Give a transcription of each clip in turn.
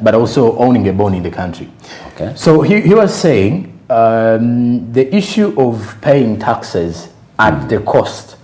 but also owning a bond in the country. Okay. So he was saying the issue of paying taxes at the cost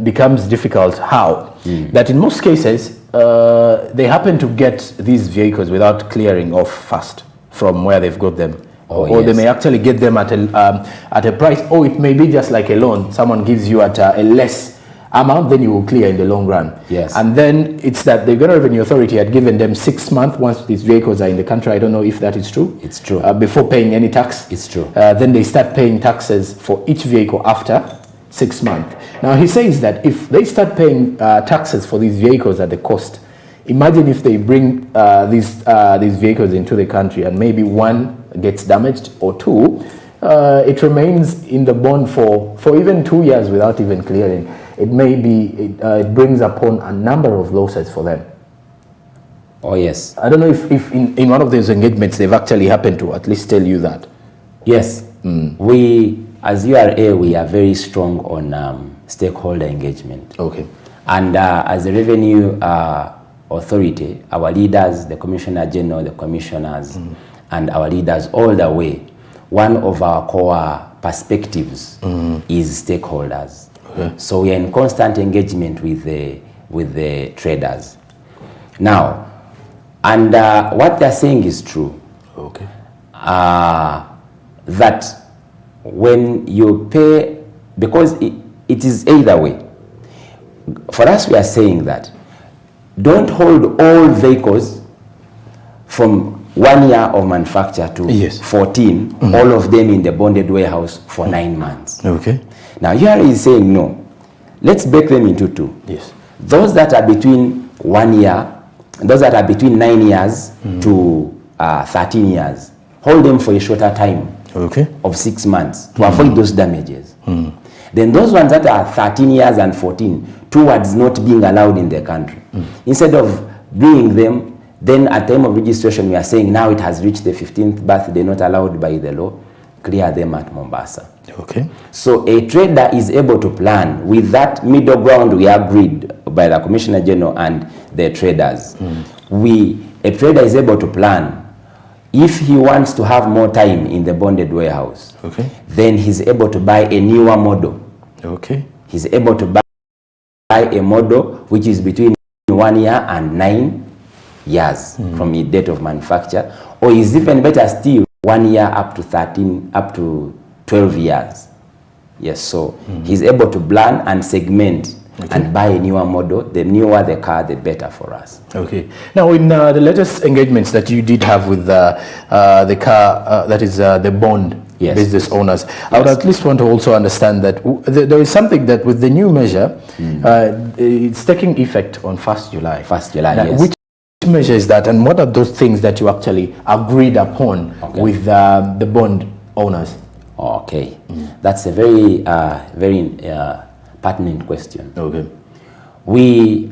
becomes difficult. How? That in most cases, they happen to get these vehicles without clearing off first from where they've got them. Or they may actually get them at a price, or it may be just like a loan. Someone gives you at a less amount, then you will clear in the long run. Yes. And then it's that the Ghana Revenue Authority had given them 6 months once these vehicles are in the country. I don't know if that is true. It's true. Before paying any tax. It's true. Then they start paying taxes for each vehicle after 6 months. Now he says that if they start paying taxes for these vehicles at the cost, imagine if they bring these vehicles into the country and maybe one gets damaged or two, it remains in the bond for even 2 years without even clearing. It may be, it brings upon a number of losses for them. Oh, yes. I don't know if in one of those engagements they've actually happened to at least tell you that. Yes. We, as URA, we are very strong on stakeholder engagement. Okay. And as a revenue authority, our leaders, the Commissioner General, the commissioners, and our leaders all the way, one of our core perspectives is stakeholders. Okay. So we are in constant engagement with the traders. Now, and what they're saying is true. Okay. That when you pay, because it is either way. For us, we are saying that don't hold all vehicles from 1 year of manufacture to 14, all of them in the bonded warehouse for 9 months. Okay. Now, URA is saying no. Let's break them into two. Yes. Those that are between 1 year, those that are between 9 years to 13 years, hold them for a shorter time of 6 months to avoid those damages. Then those ones that are 13 years and 14, towards not being allowed in the country. Instead of bringing them, then at time of registration, we are saying now it has reached the 15th birthday, not allowed by the law, clear them at Mombasa. Okay. So a trader is able to plan with that middle ground we agreed by the Commissioner General and the traders. A trader is able to plan. If he wants to have more time in the bonded warehouse, then he's able to buy a newer model. Okay. He's able to buy a model which is between 1 year and 9 years from the date of manufacture, or is even better still 1 year up to 13, up to 12 years. Yes, so he's able to plan and segment and buy a newer model. The newer the car, the better for us. Okay. Now, in the latest engagements that you did have with the car, that is the bond business owners, I would at least want to also understand that there is something that with the new measure, it's taking effect on 1st July. 1st July, now, yes. Which measure is that, and what are those things that you actually agreed upon with the bond owners? Okay, that's a very, very pertinent question. Okay. We,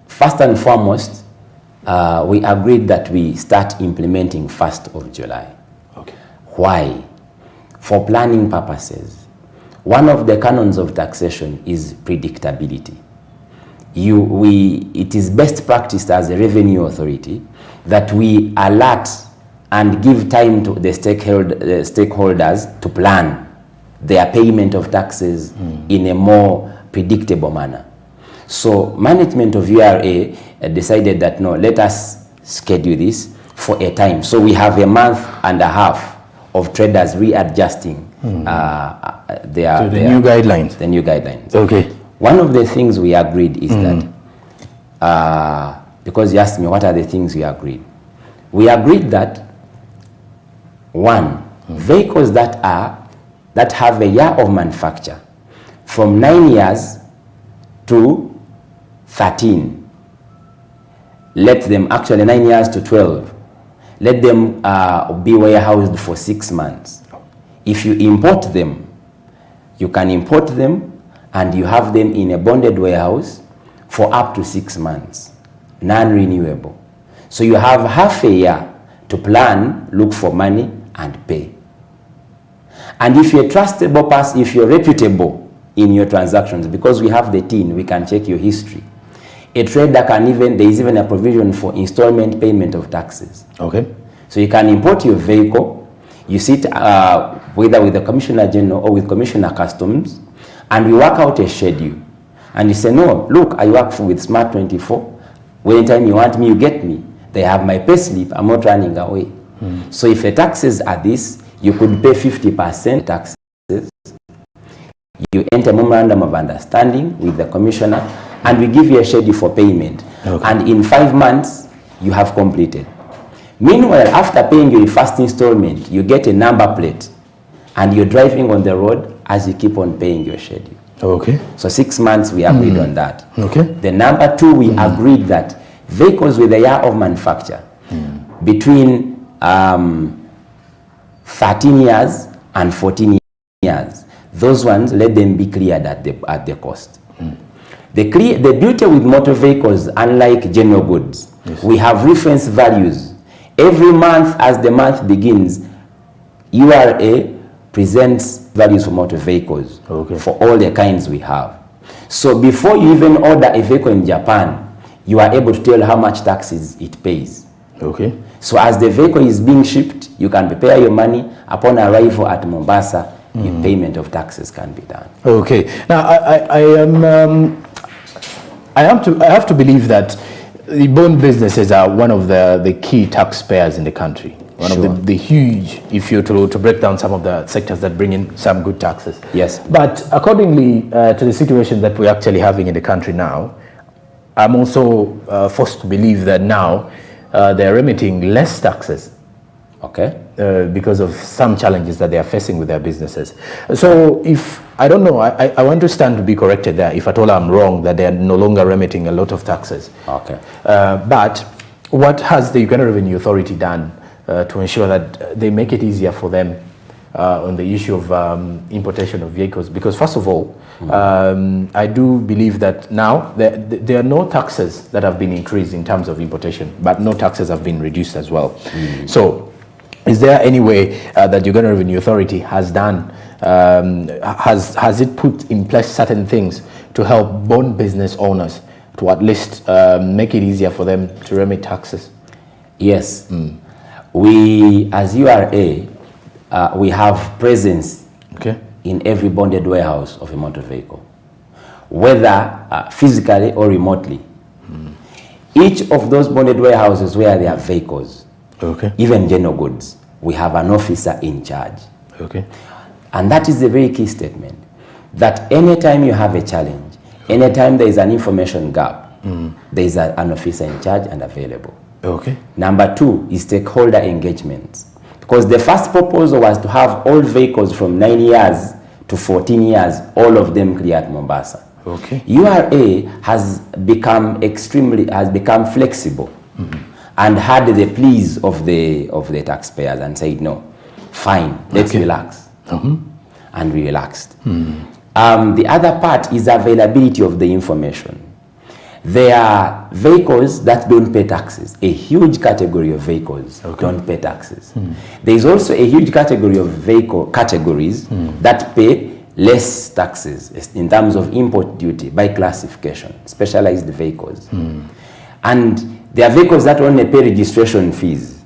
first and foremost, we agreed that we start implementing 1st of July. Okay. Why? For planning purposes. One of the canons of taxation is predictability. It is best practiced as a revenue authority that we alert and give time to the stakeholders to plan their payment of taxes in a more predictable manner. So management of URA decided that no, let us schedule this for a time. So we have a month and a half of traders readjusting their new guidelines. The new guidelines. Okay. One of the things we agreed is that, because you asked me what are the things we agreed. We agreed that, one, vehicles that have a year of manufacture from 9 years to 13, let them, actually 9 years to 12, let them be warehoused for 6 months. If you import them, you can import them and you have them in a bonded warehouse for up to 6 months, non-renewable. So you have half a year to plan, look for money, and pay. And if you're a trustable person, if you're reputable in your transactions, because we have the TIN, we can check your history. a trader can even, there is even a provision for installment payment of taxes. Okay. So you can import your vehicle, you sit whether with the Commissioner General or with Commissioner Customs, and we work out a schedule. And you say, no, look, I work with Smart 24. Anytime you want me, you get me. They have my pay slip, I'm not running away. So if the taxes are this, you could pay 50% taxes. You enter a memorandum of understanding with the commissioner, and we give you a schedule for payment. Okay. And in 5 months, you have completed. Meanwhile, after paying your first installment, you get a number plate, and you're driving on the road as you keep on paying your schedule. Okay. So 6 months, we agreed on that. Okay. The number two, we agreed that vehicles with a year of manufacture between 13 years and 14 years, those ones, let them be cleared at the cost. The beauty with motor vehicles, unlike general goods, yes, we have reference values. Every month, as the month begins, URA presents values for motor vehicles, okay, for all the kinds we have. So before you even order a vehicle in Japan, you are able to tell how much taxes it pays. Okay. So as the vehicle is being shipped, you can prepare your money. Upon arrival at Mombasa, the payment of taxes can be done. Okay. Now, I have to believe that the bond businesses are one of the key taxpayers in the country. One Sure. of the huge, if you're to break down some of the sectors that bring in some good taxes. Yes. But accordingly to the situation that we're actually having in the country now, I'm also forced to believe that now they're remitting less taxes. Okay. Because of some challenges that they are facing with their businesses. So if, I don't know, I want to stand to be corrected there, if at all I'm wrong, that they are no longer remitting a lot of taxes. Okay. But what has the Uganda Revenue Authority done to ensure that they make it easier for them on the issue of importation of vehicles? Because first of all, I do believe that now there are no taxes that have been increased in terms of importation, but no taxes have been reduced as well. So is there any way that Uganda Revenue Authority has done, has it put in place certain things to help bond business owners to at least make it easier for them to remit taxes? Yes. We, as URA, we have presence Okay. in every bonded warehouse of a motor vehicle, whether physically or remotely. Each of those bonded warehouses where there are vehicles, Okay. even general goods, we have an officer in charge. Okay. And that is a very key statement, that anytime you have a challenge, anytime there is an information gap, there is an officer in charge and available. Okay. Number two is stakeholder engagement. Because the first proposal was to have all vehicles from 9 years to 14 years, all of them clear at Mombasa. Okay. URA has become flexible and had the pleas of the taxpayers and said, no, fine, let's Okay. relax. And we relaxed. The other part is availability of the information. There are vehicles that don't pay taxes. A huge category of vehicles don't pay taxes. There is also a huge category of vehicle categories that pay less taxes in terms of import duty by classification, specialized vehicles. And there are vehicles that only pay registration fees.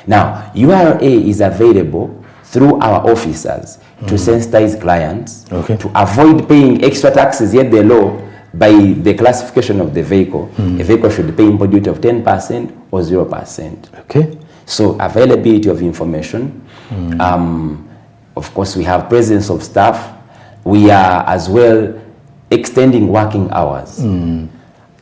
Now, URA is available through our officers to sensitize clients, Okay. to avoid paying extra taxes, yet the law, by the classification of the vehicle, a vehicle should pay import duty of 10% or 0%. Okay. So availability of information. Of course, we have presence of staff. We are as well extending working hours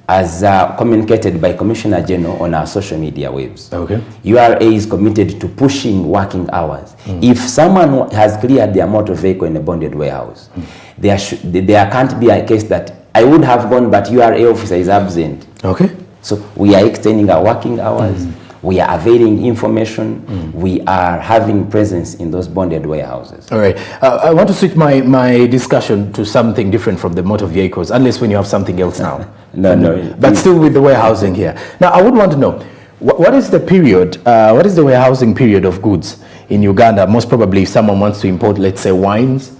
as communicated by Commissioner General on our social media waves. Okay. URA is committed to pushing working hours. If someone has cleared their motor vehicle in a bonded warehouse, there can't be a case that I would have gone, but URA officer is absent. Okay. So we are extending our working hours. We are availing information. We are having presence in those bonded warehouses. All right. I want to switch my discussion to something different from the motor vehicles, unless when you have something else now. No. But still with the warehousing here. Now, I would want to know, what is the period, what is the warehousing period of goods in Uganda? Most probably if someone wants to import, let's say, wines,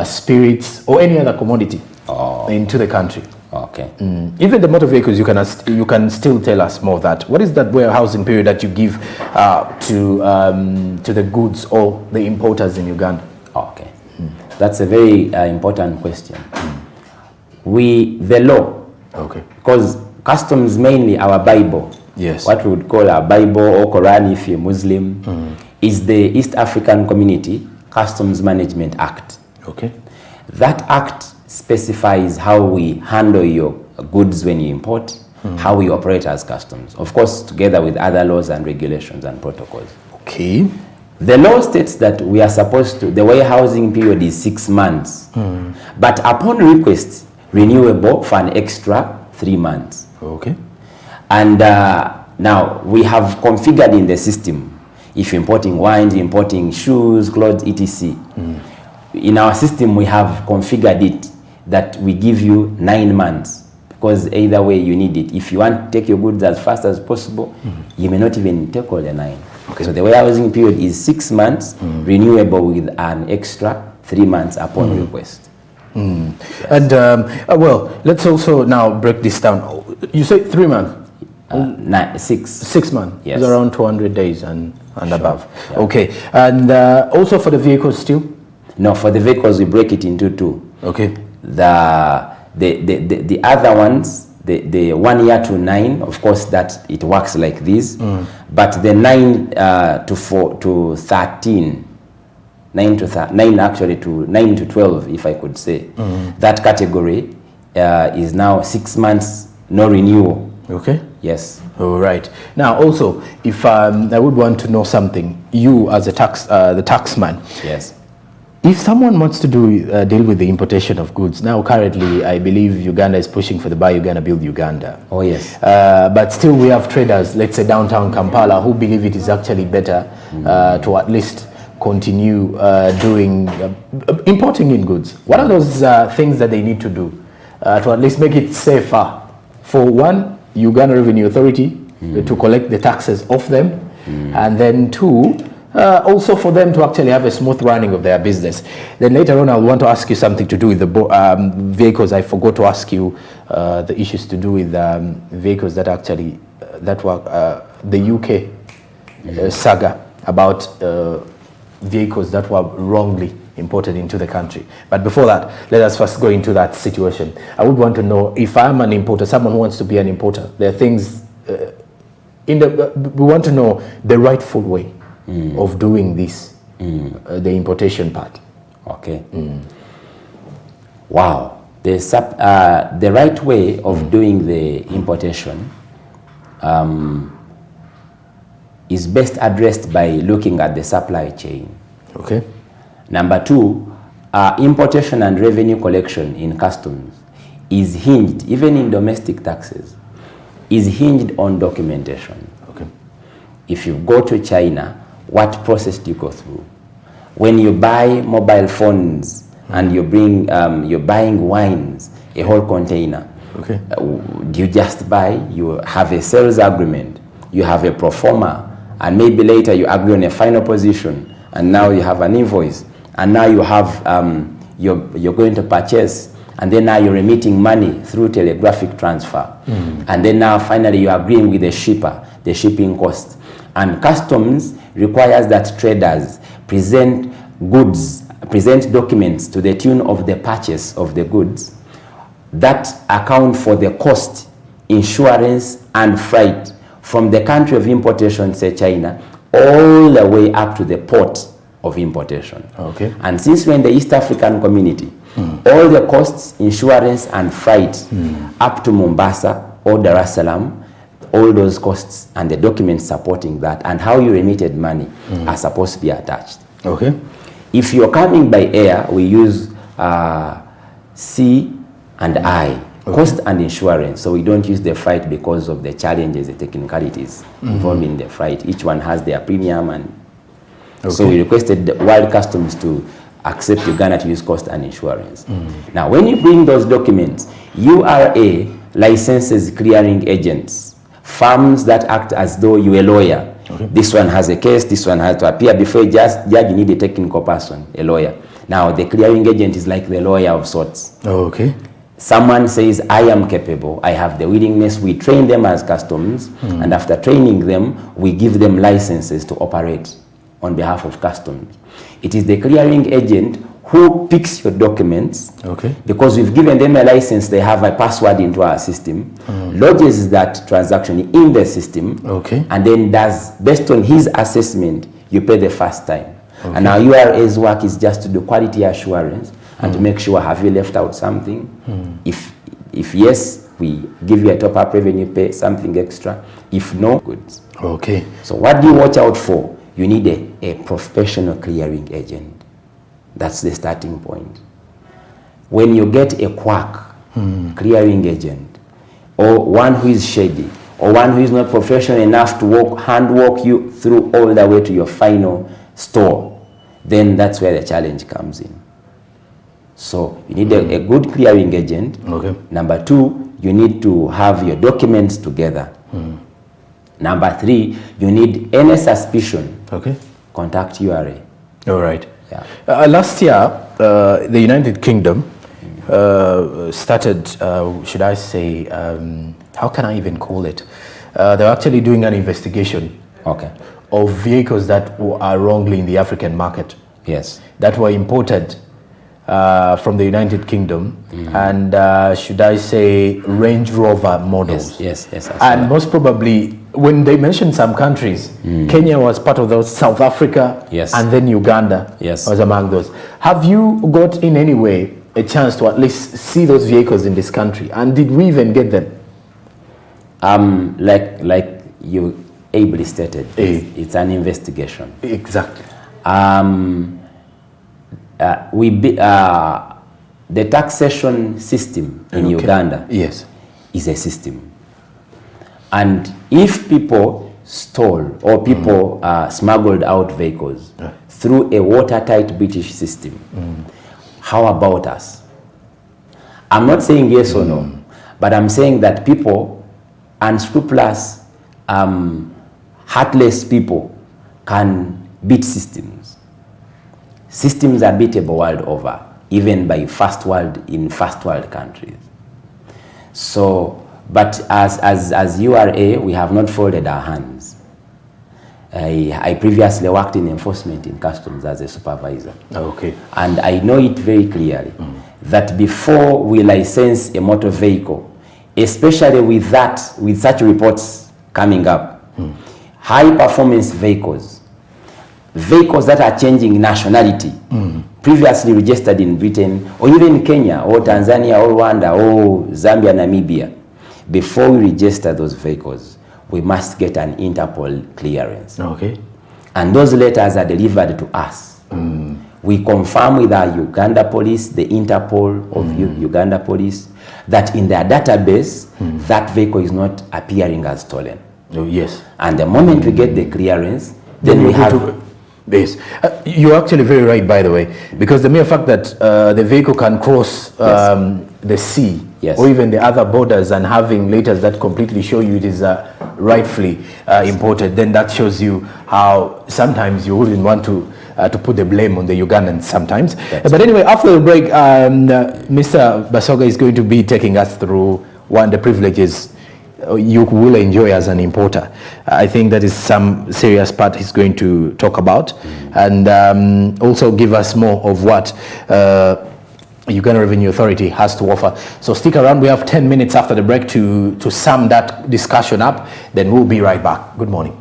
spirits, or any other commodity into the country. Okay. Even the motor vehicles, you can still tell us more of that. What is that warehousing period that you give to the goods or the importers in Uganda? Okay. That's a very important question. The law, okay, because customs mainly our Bible, yes, what we would call our Bible or Quran if you're Muslim, is the East African Community Customs Management Act. Okay. That act specifies how we handle your goods when you import, how we operate as customs, of course together with other laws and regulations and protocols. Okay. The law states that we are supposed to, the warehousing period is 6 months, but upon request, renewable for an extra 3 months. Okay. And now we have configured in the system, if you're importing wines, importing shoes, clothes, etc. In our system, we have configured it that we give you 9 months, because either way you need it. If you want to take your goods as fast as possible, you may not even take all the 9. Okay. So the warehousing period is 6 months, renewable with an extra 3 months upon request. Yes. And well, let's also now break this down. You say 3 months? 6. 6 months. Yes. It's around 200 days and Sure. above. Yeah. Okay. And also for the vehicles still? No, for the vehicles we break it into 2. Okay. The other ones, the 1 year to 9, of course that it works like this. But the 9 to 13, 9 to 12, if I could say, that category is now 6 months, no renewal. Okay. Yes. All right. Now, also, if I would want to know something, you as a the taxman. Yes. If someone wants to deal with the importation of goods, now currently I believe Uganda is pushing for the Buy Uganda, Build Uganda. Oh yes. But still we have traders, let's say downtown Kampala, who believe it is actually better to at least continue importing in goods. What are those things that they need to do to at least make it safer for one, Uganda Revenue Authority to collect the taxes off them, and then 2, also for them to actually have a smooth running of their business. Then later on, I'll want to ask you something to do with the vehicles. I forgot to ask you the issues to do with vehicles that actually that were the UK saga about vehicles that were wrongly imported into the country. But before that, let us first go into that situation. I would want to know, if I'm an importer, someone who wants to be an importer, there are things we want to know the rightful way of doing this, the importation part. Okay. Wow. The right way of doing the importation is best addressed by looking at the supply chain. Okay. Number 2, importation and revenue collection in customs is hinged, even in domestic taxes, is hinged on documentation. Okay. If you go to China, what process do you go through? When you buy mobile phones and you're buying wines, a whole container, okay, do you just buy? You have a sales agreement, you have a pro forma, and maybe later you agree on a final position, and now you have an invoice, and now you have you're going to purchase, and then now you're remitting money through telegraphic transfer, and then now finally you're agreeing with the shipper, the shipping cost. And customs requires that traders present documents to the tune of the purchase of the goods that account for the cost, insurance, and freight from the country of importation, say China, all the way up to the port of importation. Okay. And since we're in the East African Community, all the costs, insurance, and freight up to Mombasa or Dar es Salaam, all those costs and the documents supporting that and how you remitted money are supposed to be attached. Okay. If you're coming by air, we use C and I, cost and insurance. So we don't use the freight because of the challenges, the technicalities involved in the freight. Each one has their premium, and so we requested the World Customs to accept Uganda to use cost and insurance. Now, when you bring those documents, URA licenses clearing agents, firms that act as though you're a lawyer. Okay. This one has a case, this one has to appear before a judge, you need a technical person, a lawyer. Now, the clearing agent is like the lawyer of sorts. Okay. someone says, I am capable, I have the willingness, we train them as customs, and after training them, we give them licenses to operate on behalf of customs. It is the clearing agent who picks your documents, because we've given them a license, they have a password into our system, lodges that transaction in the system, and then does, based on his assessment, you pay the first time. And our URA's work is just to do quality assurance and to make sure, have you left out something? If yes, we give you a top-up revenue, pay something extra. If no, goods. So what do you watch out for? You need a professional clearing agent. That's the starting point. When you get a quack clearing agent, or one who is shady, or one who is not professional enough to hand walk you through all the way to your final store, then that's where the challenge comes in. So you need a good clearing agent. Number two, you need to have your documents together. Number three, you need any suspicion. Contact URA. All right. Yeah. Last year, the United Kingdom started, should I say, how can I even call it? They're actually doing an investigation of vehicles that are wrongly in the African market. That were imported from the United Kingdom, and should I say Range Rover models. And most probably, when they mentioned some countries, Kenya was part of those, South Africa, and then Uganda was among those. Have you got in any way a chance to at least see those vehicles in this country, and did we even get them? Like you ably stated, it's an investigation. Exactly. The taxation system in Uganda is a system. And if people stole or people smuggled out vehicles through a watertight British system, how about us? I'm not saying yes or no, but I'm saying that people, unscrupulous, heartless people, can beat systems. Systems are beatable world over, even by first world countries. So, but as URA, we have not folded our hands. I previously worked in enforcement in customs as a supervisor. And I know it very clearly that before we license a motor vehicle, especially with such reports coming up, high performance vehicles that are changing nationality, previously registered in Britain, or even Kenya, or Tanzania, or Rwanda, or Zambia, Namibia, before we register those vehicles, we must get an Interpol clearance. And those letters are delivered to us. We confirm with our Uganda police, the Interpol of Uganda police, that in their database, that vehicle is not appearing as stolen. And the moment we get the clearance, then we have... You're actually very right, by the way, because the mere fact that the vehicle can cross the sea or even the other borders and having letters that completely show you it is rightfully imported, then that shows you how sometimes you wouldn't want to put the blame on the Ugandans sometimes. But anyway, after the break, Mr. Basoga is going to be taking us through one of the privileges you will enjoy as an importer. I think that is some serious part he's going to talk about, and also give us more of what Uganda Revenue Authority has to offer. So stick around. We have 10 minutes after the break to sum that discussion up. Then we'll be right back. Good morning.